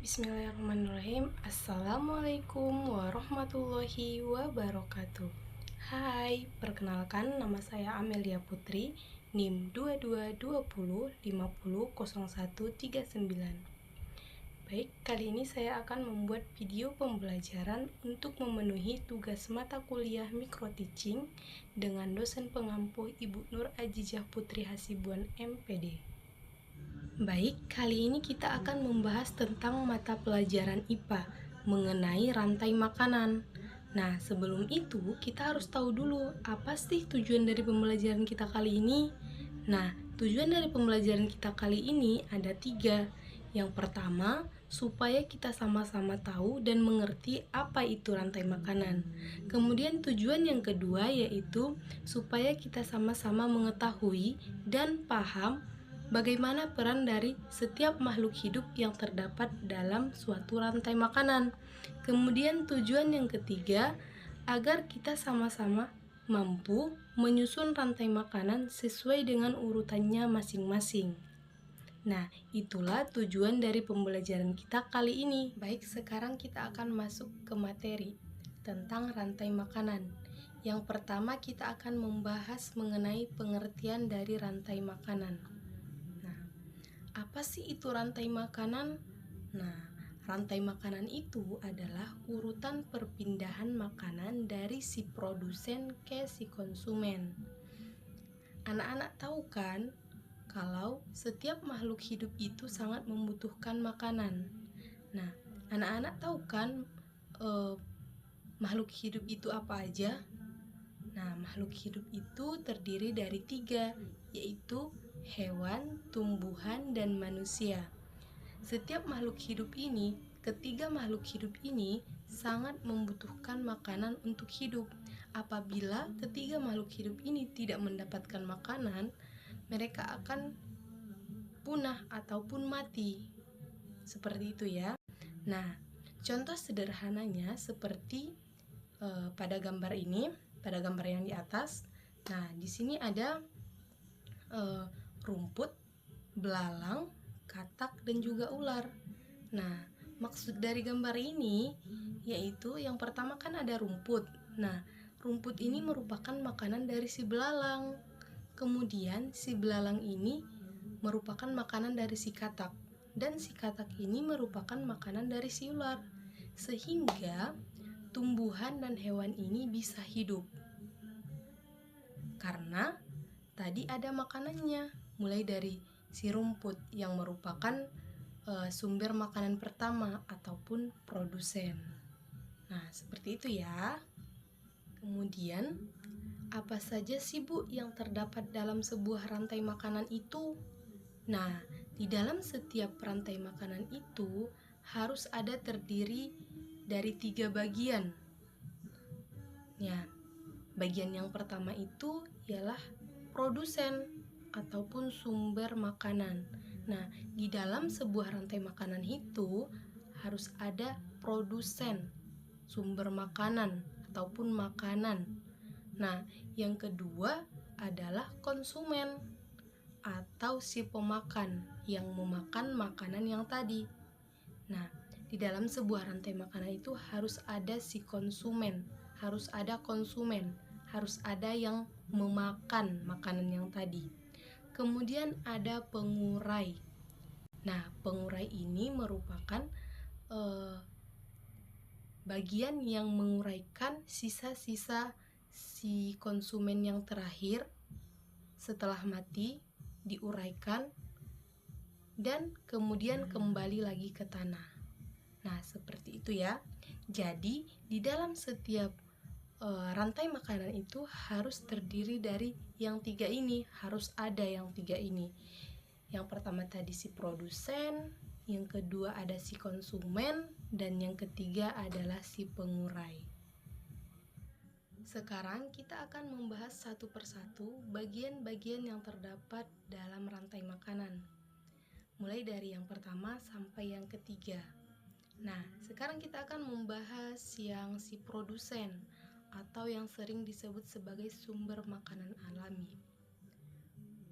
Bismillahirrahmanirrahim. Assalamualaikum warahmatullahi wabarakatuh. Hai, perkenalkan nama saya Amelia Putri, NIM 2220500139. Baik, kali ini saya akan membuat video pembelajaran untuk memenuhi tugas mata kuliah Micro Teaching dengan dosen pengampu Ibu Nur Ajijah Putri Hasibuan MPD. Baik, kali ini kita akan membahas tentang mata pelajaran IPA mengenai rantai makanan. Nah, sebelum itu kita harus tahu dulu apa sih tujuan dari pembelajaran kita kali ini. Nah, tujuan dari pembelajaran kita kali ini ada 3. Yang pertama, supaya kita sama-sama tahu dan mengerti apa itu rantai makanan. Kemudian tujuan yang kedua yaitu supaya kita sama-sama mengetahui dan paham bagaimana peran dari setiap makhluk hidup yang terdapat dalam suatu rantai makanan. Kemudian tujuan yang ketiga, agar kita sama-sama mampu menyusun rantai makanan sesuai dengan urutannya masing-masing. Nah, itulah tujuan dari pembelajaran kita kali ini. Baik, sekarang kita akan masuk ke materi tentang rantai makanan. Yang pertama, kita akan membahas mengenai pengertian dari rantai makanan. Apa sih itu rantai makanan? Nah, rantai makanan itu adalah urutan perpindahan makanan dari si produsen ke si konsumen. Anak-anak tahu kan kalau setiap makhluk hidup itu sangat membutuhkan makanan. Nah, anak-anak tahu kan makhluk hidup itu apa aja? Nah, makhluk hidup itu terdiri dari 3, yaitu hewan, tumbuhan, dan manusia. Setiap makhluk hidup ini, ketiga makhluk hidup ini sangat membutuhkan makanan untuk hidup. Apabila ketiga makhluk hidup ini tidak mendapatkan makanan, mereka akan punah ataupun mati. Seperti itu ya. Nah, contoh sederhananya seperti pada gambar ini, pada gambar yang di atas. Nah, di sini ada rumput, belalang, katak, dan juga ular. Nah, maksud dari gambar ini yaitu yang pertama kan ada rumput. Nah, rumput ini merupakan makanan dari si belalang. Kemudian si belalang ini merupakan makanan dari si katak. Dan si katak ini merupakan makanan dari si ular. Sehingga tumbuhan dan hewan ini bisa hidup karena tadi ada makanannya, mulai dari si rumput yang merupakan sumber makanan pertama ataupun produsen. Nah, seperti itu ya. Kemudian, apa saja sih Bu yang terdapat dalam sebuah rantai makanan itu? Nah, di dalam setiap rantai makanan itu harus ada terdiri dari 3 bagian. Ya, bagian yang pertama itu ialah produsen ataupun sumber makanan. Nah, di dalam sebuah rantai makanan itu harus ada produsen sumber makanan ataupun makanan. Nah, yang kedua adalah konsumen atau si pemakan yang memakan makanan yang tadi. Nah, di dalam sebuah rantai makanan itu harus ada si konsumen, harus ada konsumen, harus ada yang memakan makanan yang tadi. Kemudian ada pengurai. Nah, pengurai ini merupakan bagian yang menguraikan sisa-sisa si konsumen yang terakhir setelah mati, diuraikan dan kemudian kembali lagi ke tanah. Nah, seperti itu ya. Jadi, di dalam setiap rantai makanan itu harus terdiri dari yang 3 ini, harus ada yang 3 ini. Yang pertama tadi si produsen, yang kedua ada si konsumen, dan yang ketiga adalah si pengurai. Sekarang kita akan membahas satu persatu bagian-bagian yang terdapat dalam rantai makanan, mulai dari yang pertama sampai yang ketiga. Nah, sekarang kita akan membahas yang si produsen atau yang sering disebut sebagai sumber makanan alami.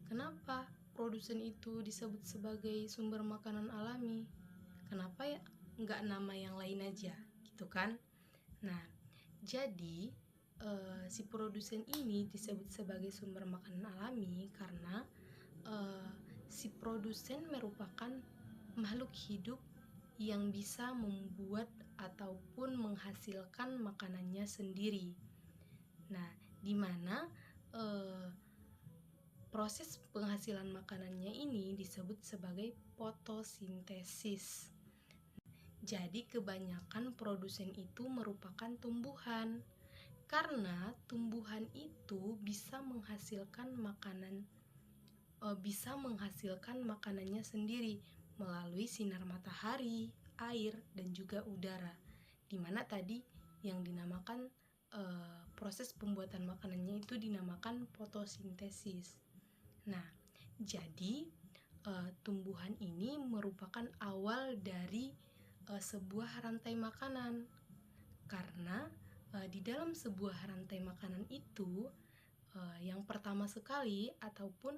Kenapa produsen itu disebut sebagai sumber makanan alami? Kenapa ya? nggak nama yang lain aja, gitu kan? Nah, jadi si produsen ini disebut sebagai sumber makanan alami karena si produsen merupakan makhluk hidup yang bisa membuat ataupun menghasilkan makanannya sendiri. Nah, di mana proses penghasilan makanannya ini disebut sebagai fotosintesis. Jadi kebanyakan produsen itu merupakan tumbuhan, karena tumbuhan itu bisa menghasilkan makanannya sendiri melalui sinar matahari, air, dan juga udara. Dimana tadi yang dinamakan proses pembuatan makanannya itu dinamakan fotosintesis. Nah, jadi tumbuhan ini merupakan awal dari sebuah rantai makanan, karena di dalam sebuah rantai makanan itu yang pertama sekali ataupun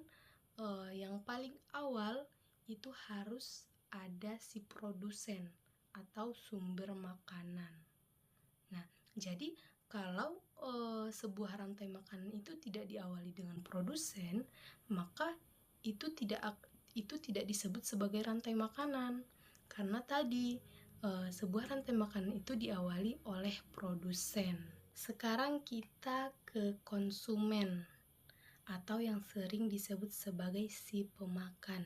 yang paling awal itu harus ada si produsen atau sumber makanan. Nah, jadi kalau sebuah rantai makanan itu tidak diawali dengan produsen, maka itu tidak disebut sebagai rantai makanan, karena tadi sebuah rantai makanan itu diawali oleh produsen. Sekarang kita ke konsumen atau yang sering disebut sebagai si pemakan.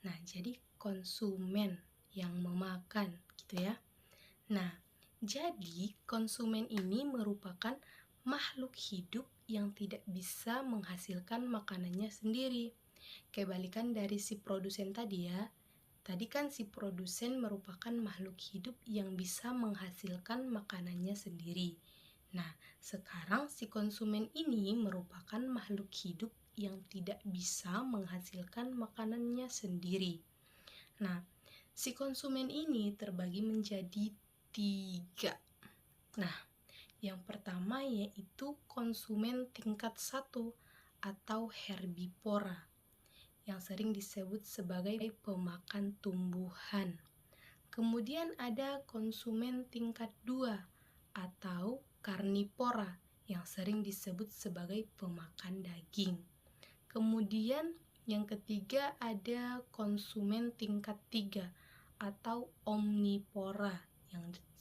Nah, jadi konsumen yang memakan, gitu ya. Nah, jadi konsumen ini merupakan makhluk hidup yang tidak bisa menghasilkan makanannya sendiri. Kebalikan dari si produsen tadi ya. Tadi kan si produsen merupakan makhluk hidup yang bisa menghasilkan makanannya sendiri. Nah, sekarang si konsumen ini merupakan makhluk hidup yang tidak bisa menghasilkan makanannya sendiri. Nah, si konsumen ini terbagi menjadi 3. Nah, yang pertama yaitu konsumen tingkat 1 atau herbivora, yang sering disebut sebagai pemakan tumbuhan. Kemudian ada konsumen tingkat 2 atau karnivora, yang sering disebut sebagai pemakan daging. Kemudian yang ketiga ada konsumen tingkat 3 atau omnivora,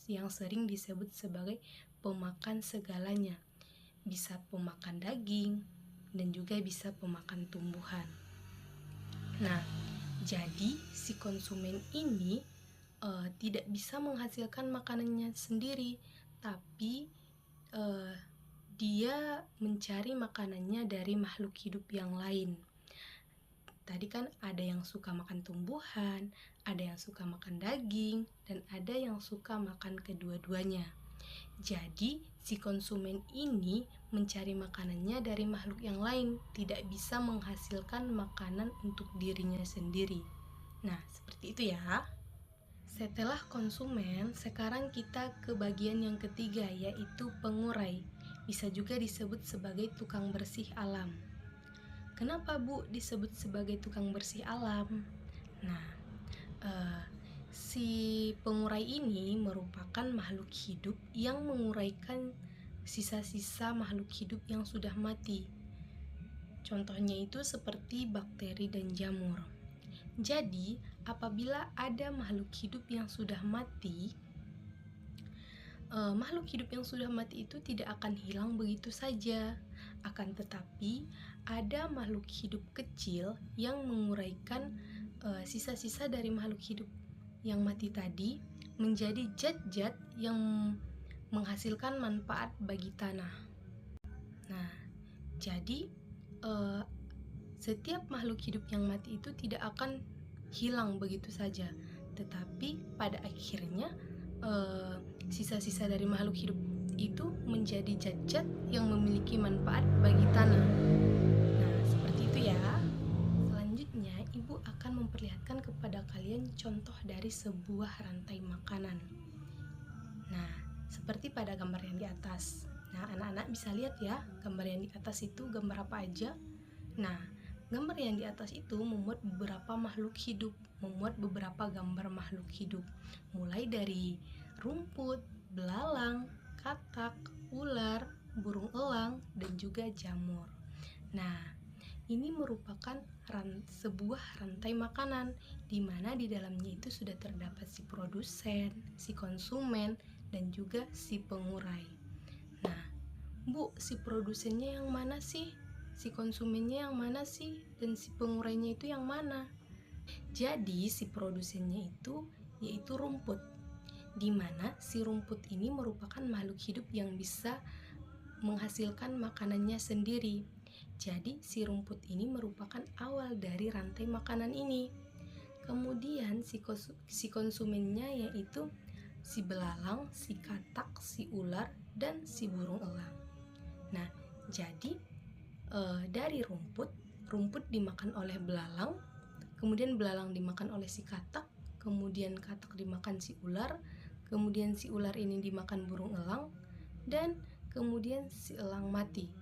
yang sering disebut sebagai pemakan segalanya. Bisa pemakan daging dan juga bisa pemakan tumbuhan. Nah, jadi si konsumen ini tidak bisa menghasilkan makanannya sendiri, tapi dia mencari makanannya dari makhluk hidup yang lain. Tadi kan ada yang suka makan tumbuhan, ada yang suka makan daging, dan ada yang suka makan kedua-duanya. Jadi, si konsumen ini mencari makanannya dari makhluk yang lain, tidak bisa menghasilkan makanan untuk dirinya sendiri. Nah, seperti itu ya. Setelah konsumen, sekarang kita ke bagian yang ketiga, yaitu pengurai. Bisa juga disebut sebagai tukang bersih alam. Kenapa, Bu, disebut sebagai tukang bersih alam? Nah, si pengurai ini merupakan makhluk hidup yang menguraikan sisa-sisa makhluk hidup yang sudah mati. Contohnya itu seperti bakteri dan jamur. Jadi, apabila ada makhluk hidup yang sudah mati, makhluk hidup yang sudah mati itu tidak akan hilang begitu saja. Akan tetapi, ada makhluk hidup kecil yang menguraikan sisa-sisa dari makhluk hidup yang mati tadi menjadi zat-zat yang menghasilkan manfaat bagi tanah. Nah, jadi setiap makhluk hidup yang mati itu tidak akan hilang begitu saja, tetapi pada akhirnya sisa-sisa dari makhluk hidup itu menjadi zat-zat yang memiliki manfaat bagi tanah. Nah, seperti itu ya. Selanjutnya, Ibu akan memperlihatkan kepada kalian contoh dari sebuah rantai makanan. Nah, seperti pada gambar yang di atas. Nah, anak-anak bisa lihat ya, gambar yang di atas itu gambar apa aja. Nah, Gambar yang di atas itu memuat beberapa makhluk hidup, memuat beberapa gambar makhluk hidup, mulai dari rumput, belalang, katak, ular, burung elang, dan juga jamur. Nah, ini merupakan sebuah rantai makanan, di mana di dalamnya itu sudah terdapat si produsen, si konsumen, dan juga si pengurai. Nah, Bu, si produsennya yang mana sih? Si konsumennya yang mana sih? Dan si pengurainya itu yang mana? Jadi, si produsennya itu yaitu rumput, di mana si rumput ini merupakan makhluk hidup yang bisa menghasilkan makanannya sendiri. Jadi, si rumput ini merupakan awal dari rantai makanan ini. Kemudian, si konsumennya yaitu si belalang, si katak, si ular, dan si burung elang. Nah, jadi dari rumput dimakan oleh belalang, kemudian belalang dimakan oleh si katak, kemudian katak dimakan si ular, kemudian si ular ini dimakan burung elang, dan kemudian si elang mati.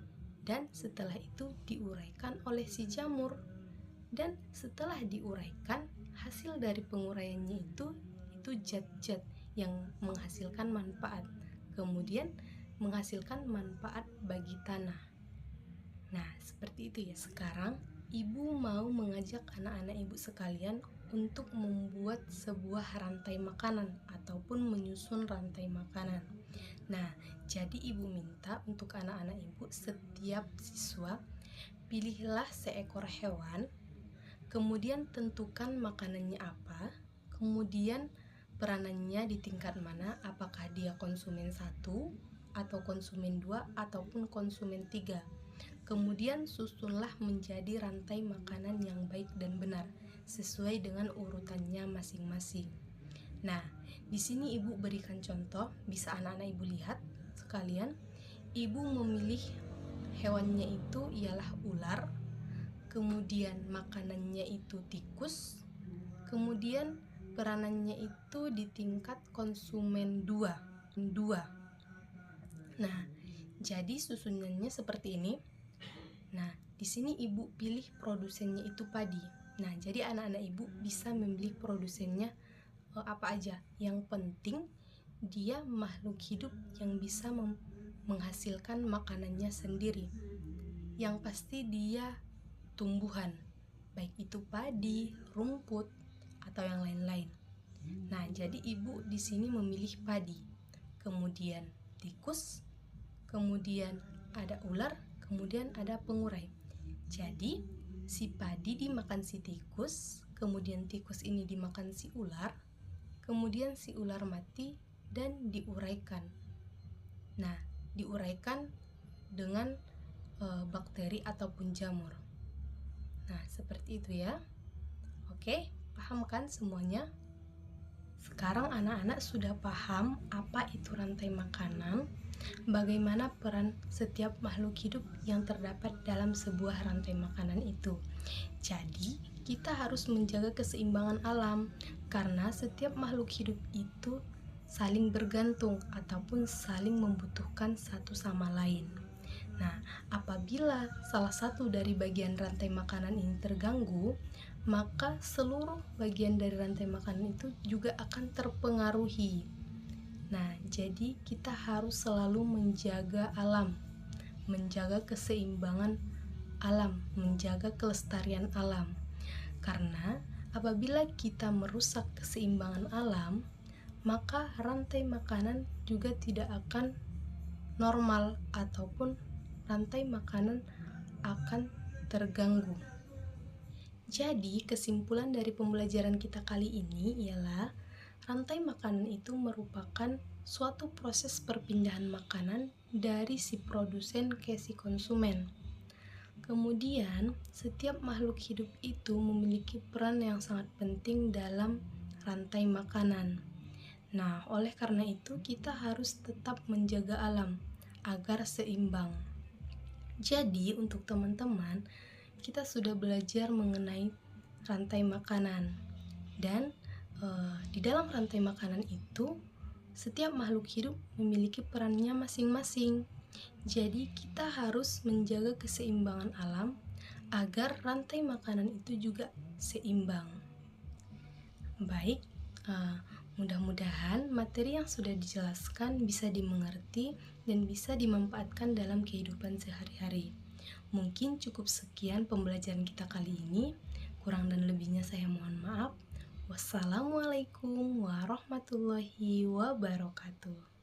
Dan setelah itu diuraikan oleh si jamur. Dan setelah diuraikan, hasil dari penguraiannya itu zat-zat yang menghasilkan manfaat. Kemudian menghasilkan manfaat bagi tanah. Nah, seperti itu ya. Sekarang ibu mau mengajak anak-anak ibu sekalian untuk membuat sebuah rantai makanan ataupun menyusun rantai makanan. Nah, jadi ibu minta untuk anak-anak ibu, setiap siswa pilihlah seekor hewan, kemudian tentukan makanannya apa, kemudian peranannya di tingkat mana, apakah dia konsumen 1 atau konsumen 2 ataupun konsumen 3. Kemudian susunlah menjadi rantai makanan yang baik dan benar sesuai dengan urutannya masing-masing. Nah, di sini ibu berikan contoh, bisa anak-anak ibu lihat sekalian. Ibu memilih hewannya itu ialah ular, kemudian makanannya itu tikus, kemudian peranannya itu di tingkat konsumen 2. Nah, jadi susunannya seperti ini. Nah, di sini ibu pilih produsennya itu padi. Nah, jadi anak-anak ibu bisa memilih produsennya apa aja. Yang penting dia makhluk hidup yang bisa menghasilkan makanannya sendiri. Yang pasti dia tumbuhan, baik itu padi, rumput, atau yang lain-lain. Nah, jadi ibu di sini memilih padi, kemudian tikus, kemudian ada ular, kemudian ada pengurai. Jadi si padi dimakan si tikus, kemudian tikus ini dimakan si ular, kemudian si ular mati dan diuraikan. Nah, diuraikan dengan bakteri ataupun jamur. Nah, seperti itu ya. Oke, paham kan semuanya? Sekarang anak-anak sudah paham apa itu rantai makanan, bagaimana peran setiap makhluk hidup yang terdapat dalam sebuah rantai makanan itu. Jadi, kita harus menjaga keseimbangan alam karena setiap makhluk hidup itu saling bergantung ataupun saling membutuhkan satu sama lain. Nah, apabila salah satu dari bagian rantai makanan ini terganggu, maka seluruh bagian dari rantai makanan itu juga akan terpengaruhi. Nah, jadi kita harus selalu menjaga alam, menjaga keseimbangan alam, menjaga kelestarian alam. Karena apabila kita merusak keseimbangan alam, maka rantai makanan juga tidak akan normal ataupun rantai makanan akan terganggu. Jadi, kesimpulan dari pembelajaran kita kali ini ialah rantai makanan itu merupakan suatu proses perpindahan makanan dari si produsen ke si konsumen. Kemudian, setiap makhluk hidup itu memiliki peran yang sangat penting dalam rantai makanan. Nah, oleh karena itu kita harus tetap menjaga alam agar seimbang. Jadi, untuk teman-teman, kita sudah belajar mengenai rantai makanan. Dan di dalam rantai makanan itu, setiap makhluk hidup memiliki perannya masing-masing. Jadi, kita harus menjaga keseimbangan alam agar rantai makanan itu juga seimbang. Baik, mudah-mudahan materi yang sudah dijelaskan bisa dimengerti dan bisa dimanfaatkan dalam kehidupan sehari-hari. Mungkin cukup sekian pembelajaran kita kali ini. Kurang dan lebihnya saya mohon maaf. Wassalamualaikum warahmatullahi wabarakatuh.